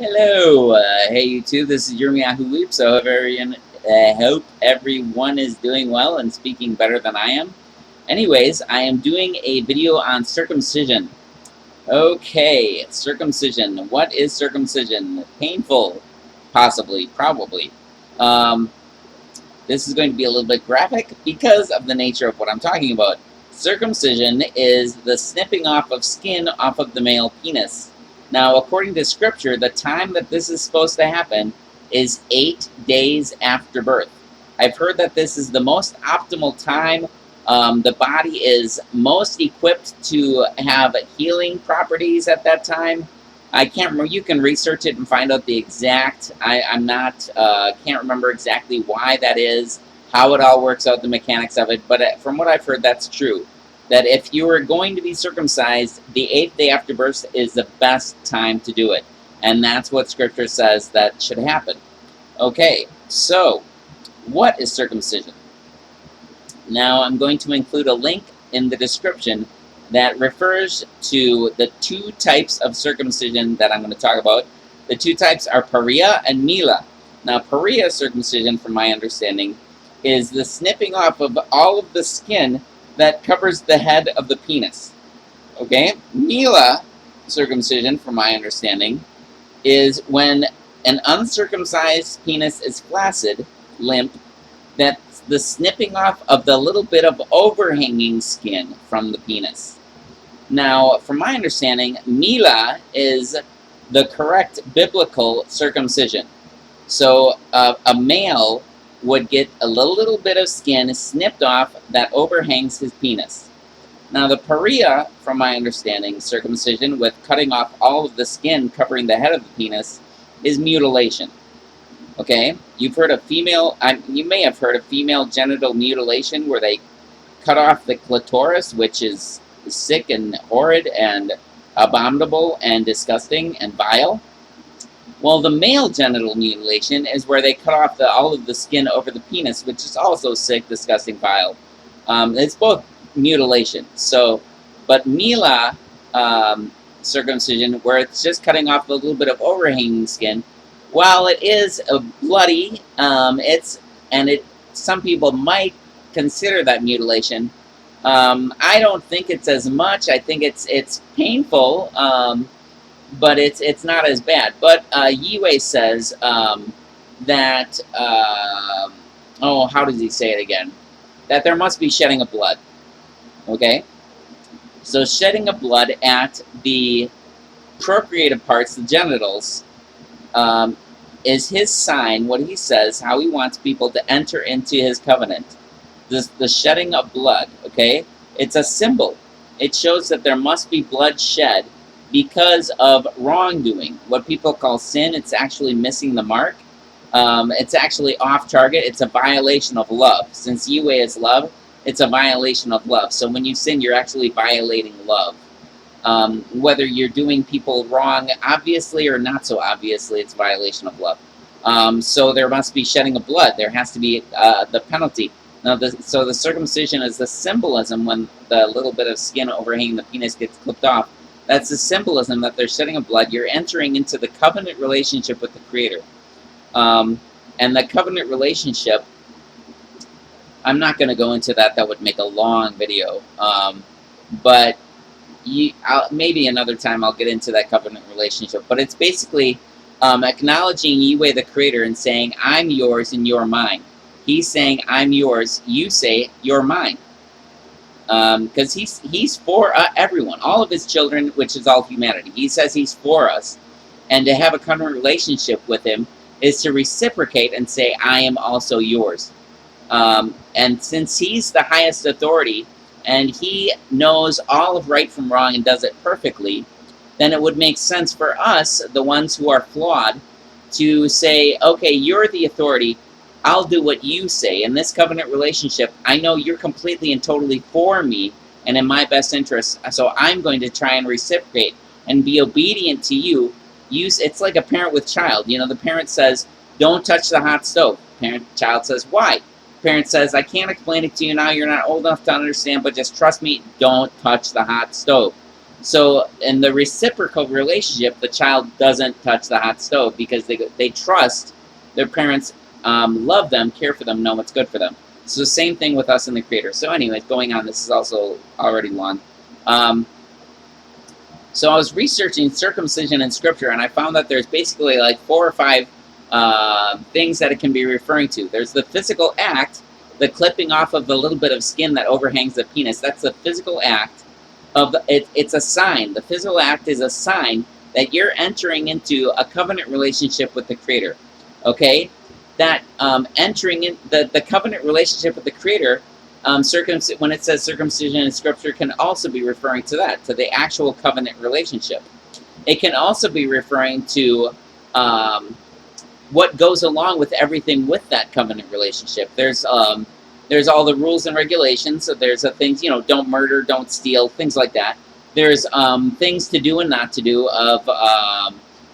Hello, hey YouTube, this is Yirmiyahu Weep, so hope everyone is doing well and speaking better than I am. Anyways, I am doing a video on circumcision. Okay, circumcision. What is circumcision? Painful? Possibly, probably. Um, this is going to be a little bit graphic because of the nature of what I'm talking about. Circumcision is the snipping off of skin off of the male penis. Now, according to scripture, the time that this is supposed to happen is 8 days after birth. I've heard that this is the most optimal time. The body is most equipped to have healing properties at that time. I can't remember. You can research it and find out the exact. I'm not can't remember exactly why that is, how it all works out, the mechanics of it. But from what I've heard, that's true. That if you are going to be circumcised, the 8th day after birth is the best time to do it, and that's what Scripture says that should happen. Okay, so what is circumcision? Now I'm going to include a link in the description that refers to the 2 types of circumcision that I'm going to talk about. The 2 types are paria and mila. Now, paria circumcision, from my understanding, is the snipping off of all of the skin that covers the head of the penis. Okay? Mila circumcision, from my understanding, is when an uncircumcised penis is flaccid, limp, that's the snipping off of the little bit of overhanging skin from the penis. Now, from my understanding, mila is the correct biblical circumcision. So a male would get a little bit of skin snipped off that overhangs his penis. Now, the paria, from my understanding, circumcision with cutting off all of the skin covering the head of the penis, is mutilation. Okay, you've heard of you may have heard of female genital mutilation, where they cut off the clitoris, which is sick and horrid and abominable and disgusting and vile. Well, the male genital mutilation is where they cut off all of the skin over the penis, which is also sick, disgusting, vile. It's both mutilation. So, but mila circumcision, where it's just cutting off a little bit of overhanging skin, while it is bloody, some people might consider that mutilation. I don't think it's as much. I think it's painful, but it's not as bad. But Yue says that how does he say it again? That there must be shedding of blood. Okay, so shedding of blood at the procreative parts, the genitals, is his sign. What he says, how he wants people to enter into his covenant. The shedding of blood, okay? It's a symbol. It shows that there must be blood shed because of wrongdoing. What people call sin, it's actually missing the mark. It's actually off target. It's a violation of love. Since Yue is love, it's a violation of love. So when you sin, you're actually violating love. Whether you're doing people wrong, obviously or not so obviously, it's a violation of love. So there must be shedding of blood. There has to be the penalty. Now, so the circumcision is the symbolism when the little bit of skin overhanging the penis gets clipped off. That's the symbolism that there's shedding of blood. You're entering into the covenant relationship with the Creator. And the covenant relationship, I'm not going to go into that. That would make a long video. But maybe another time I'll get into that covenant relationship. But it's basically acknowledging Yue the Creator and saying, I'm yours and you're mine. He's saying, I'm yours. You say, you're mine. Because he's for everyone, all of his children, which is all humanity. He says he's for us. And to have a covenant relationship with him is to reciprocate and say, I am also yours. And since he's the highest authority, and he knows all of right from wrong and does it perfectly, then it would make sense for us, the ones who are flawed, to say, okay, you're the authority. I'll do what you say. In this covenant relationship, I know you're completely and totally for me and in my best interest, so I'm going to try and reciprocate and be obedient to you. It's like a parent with child. You know, the parent says, don't touch the hot stove. Child says, why? Parent says, I can't explain it to you now. You're not old enough to understand, but just trust me, don't touch the hot stove. So in the reciprocal relationship, the child doesn't touch the hot stove because they trust their parents, love them, care for them, know what's good for them. So same thing with us and the Creator. So anyways, going on, this is also already long. So I was researching circumcision in Scripture, and I found that there's basically like 4 or 5 things that it can be referring to. There's the physical act, the clipping off of the little bit of skin that overhangs the penis. That's the physical act of it's a sign. The physical act is a sign that you're entering into a covenant relationship with the Creator. Okay, that entering in the covenant relationship with the Creator. When it says circumcision in Scripture, can also be referring to that, to the actual covenant relationship. It can also be referring to what goes along with everything with that covenant relationship. There's all the rules and regulations. So there's things, don't murder, don't steal, things like that. There's things to do and not to do of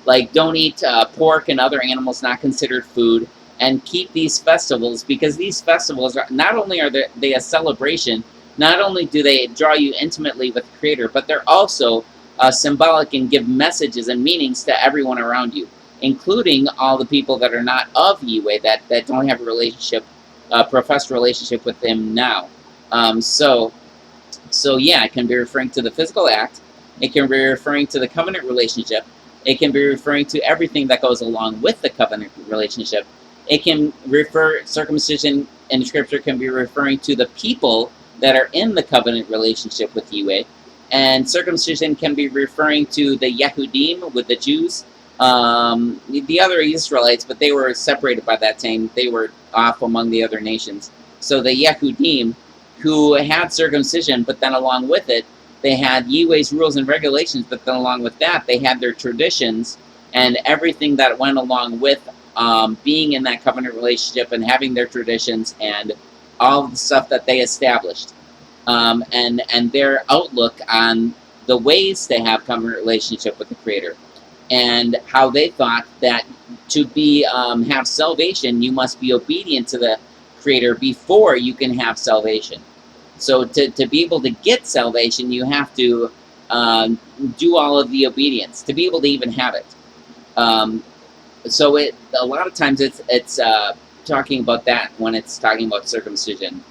like don't eat pork and other animals not considered food. And keep these festivals, because these festivals are not only they a celebration, not only do they draw you intimately with the Creator, but they're also symbolic and give messages and meanings to everyone around you, including all the people that are not of Yahweh, that don't have a relationship, professed relationship with Him now. So yeah, it can be referring to the physical act. It can be referring to the covenant relationship. It can be referring to everything that goes along with the covenant relationship. It can circumcision in Scripture can be referring to the people that are in the covenant relationship with Yahweh. And circumcision can be referring to the Yehudim, with the Jews, the other Israelites, but they were separated by that time. They were off among the other nations. So the Yehudim, who had circumcision, but then along with it, they had Yahweh's rules and regulations, but then along with that, they had their traditions and everything that went along with being in that covenant relationship and having their traditions and all the stuff that they established, and their outlook on the ways to have covenant relationship with the Creator, and how they thought that to be have salvation, you must be obedient to the Creator before you can have salvation. So to be able to get salvation, you have to do all of the obedience to be able to even have it. So a lot of times it's talking about that when it's talking about circumcision.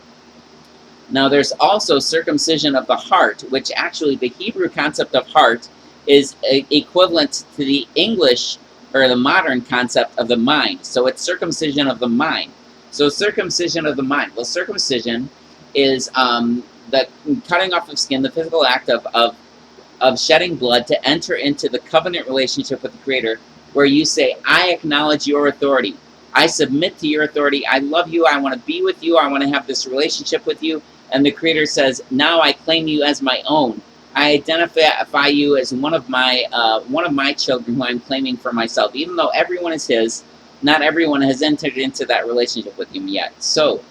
Now there's also circumcision of the heart, which actually the Hebrew concept of heart is equivalent to the English or the modern concept of the mind. So it's circumcision of the mind. So circumcision of the mind. Well, circumcision is the cutting off of skin, the physical act of shedding blood to enter into the covenant relationship with the Creator, where you say, I acknowledge your authority. I submit to your authority. I love you. I want to be with you. I want to have this relationship with you. And the Creator says, now I claim you as my own. I identify you as one of my children who I'm claiming for myself. Even though everyone is His, not everyone has entered into that relationship with Him yet. So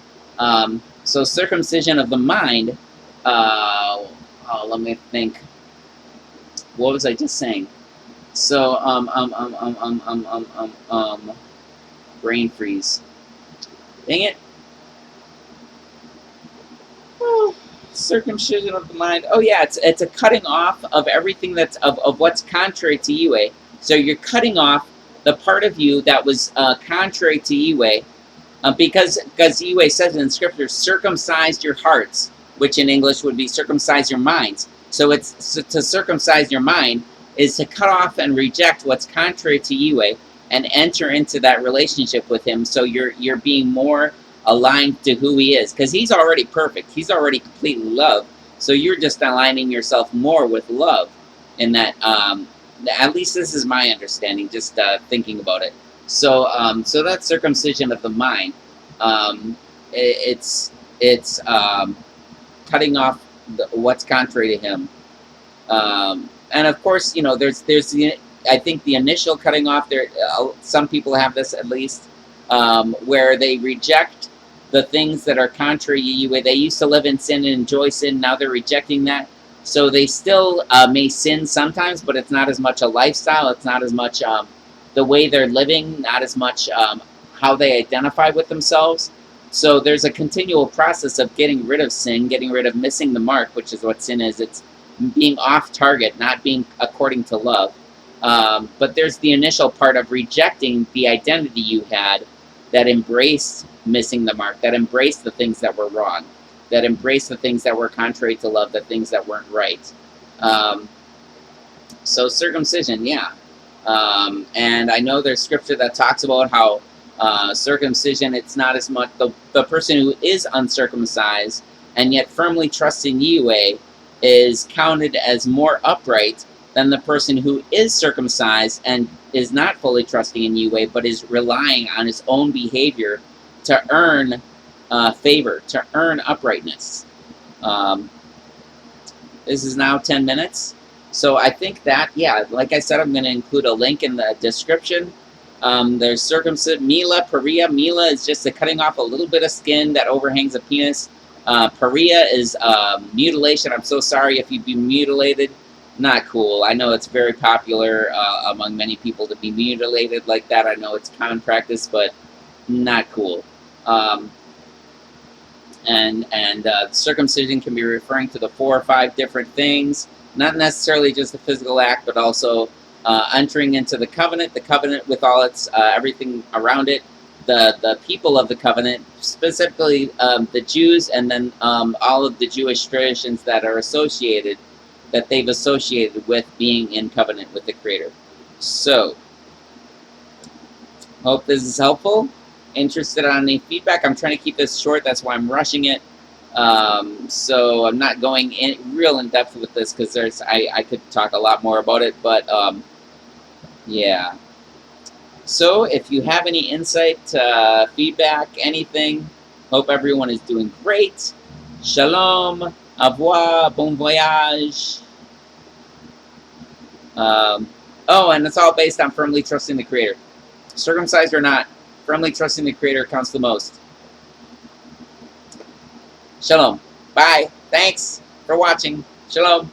circumcision of the mind, let me think. What was I just saying? So, brain freeze. Dang it. Oh, circumcision of the mind. Oh yeah, it's a cutting off of everything that's of what's contrary to Yahweh. So you're cutting off the part of you that was contrary to Yahweh, because Yahweh says in Scripture, circumcise your hearts, which in English would be circumcise your minds. So it's to circumcise your mind is to cut off and reject what's contrary to Yahweh and enter into that relationship with Him. So you're being more aligned to who He is, because He's already perfect. He's already completely love. So you're just aligning yourself more with love. In that, at least this is my understanding, just thinking about it. So that's circumcision of the mind. It's cutting off what's contrary to Him. And of course, there's the, I think the initial cutting off there. Some people have this at least, where they reject the things that are contrary to Yahweh. They used to live in sin and enjoy sin. Now they're rejecting that. So they still may sin sometimes, but it's not as much a lifestyle. It's not as much the way they're living. Not as much how they identify with themselves. So there's a continual process of getting rid of sin, getting rid of missing the mark, which is what sin is. being off target, not being according to love. But there's the initial part of rejecting the identity you had that embraced missing the mark, that embraced the things that were wrong, that embraced the things that were contrary to love, the things that weren't right. So circumcision, yeah. And I know there's scripture that talks about how circumcision, it's not as much, the person who is uncircumcised and yet firmly trusts in Yahweh is counted as more upright than the person who is circumcised and is not fully trusting in Yahweh, but is relying on his own behavior to earn favor, to earn uprightness. This is now 10 minutes. So I think that, yeah, like I said, I'm going to include a link in the description. There's circumcision, Mila, Peria. Mila is just the cutting off a little bit of skin that overhangs a penis. Peria is mutilation. I'm so sorry if you've been mutilated. Not cool. I know it's very popular among many people to be mutilated like that. I know it's common practice, but not cool. Circumcision can be referring to the 4 or 5 different things, not necessarily just the physical act, but also entering into the covenant with all its everything around it, the people of the covenant, specifically the Jews, and then all of the Jewish traditions that are associated, that they've associated with being in covenant with the Creator. So, hope this is helpful. Interested on any feedback? I'm trying to keep this short, that's why I'm rushing it. So I'm not going real in depth with this because I could talk a lot more about it, but yeah. So if you have any insight, feedback, anything, hope everyone is doing great. Shalom, au revoir, bon voyage. Oh, and it's all based on firmly trusting the Creator. Circumcised or not, firmly trusting the Creator counts the most. Shalom. Bye. Thanks for watching. Shalom.